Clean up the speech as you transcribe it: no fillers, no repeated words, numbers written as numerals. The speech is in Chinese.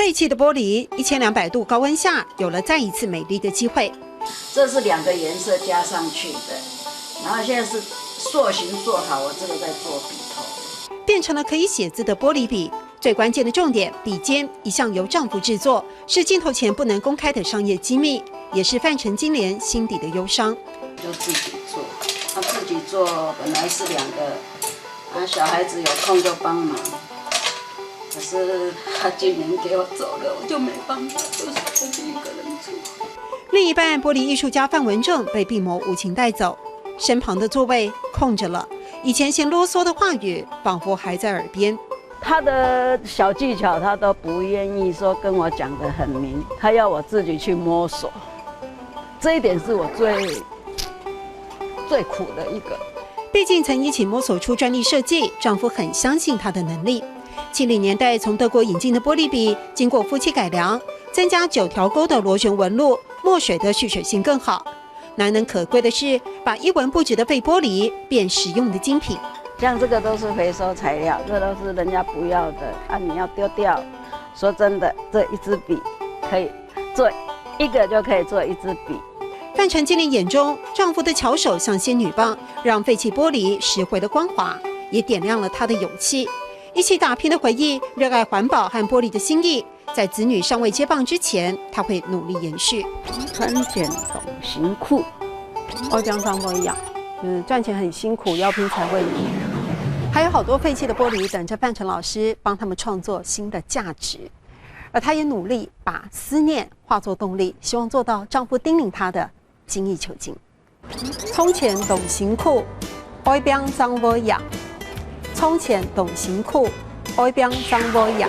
废弃的玻璃，1200度高温下有了再一次美丽的机会。这是2个颜色加上去的，然后现在是塑形做好，我这个在做笔头，变成了可以写字的玻璃笔。最关键的重点，笔尖一向由丈夫制作，是镜头前不能公开的商业机密，也是范成金莲心底的忧伤。就自己做，自己做本来是2个，小孩子有空就帮忙。可是他今年给我走了，我就没办法，就是自己一个人做。另一半玻璃艺术家范文正被病魔无情带走，身旁的座位空着了，以前嫌啰嗦的话语仿佛还在耳边。他的小技巧他都不愿意说跟我讲得很明，他要我自己去摸索，这一点是我最苦的一个。毕竟曾一起摸索出专利设计，丈夫很相信她的能力。70年代从德国引进的玻璃笔，经过夫妻改良，增加9条钩的螺旋纹路，墨水的蓄水性更好。难能可贵的是，把一文不值的废玻璃变实用的精品。像这个都是回收材料，这都是人家不要的啊，你要丢掉。说真的，这一支笔可以做1个就可以做1支笔。范成金莲眼中，丈夫的巧手像仙女棒，让废弃玻璃拾回了光华，也点亮了她的勇气。一起打拼的回忆，热爱环保和玻璃的心意，在子女尚未接棒之前，她会努力延续。穿简懂行酷，江上不一样，赚钱很辛苦，要拼才会赢。还有好多废弃的玻璃等着范成老师帮他们创作新的价值，而她也努力把思念化作动力，希望做到丈夫叮咛她的精益求精。从前懂行酷，爱边张无养。从前懂行酷，爱边张无养。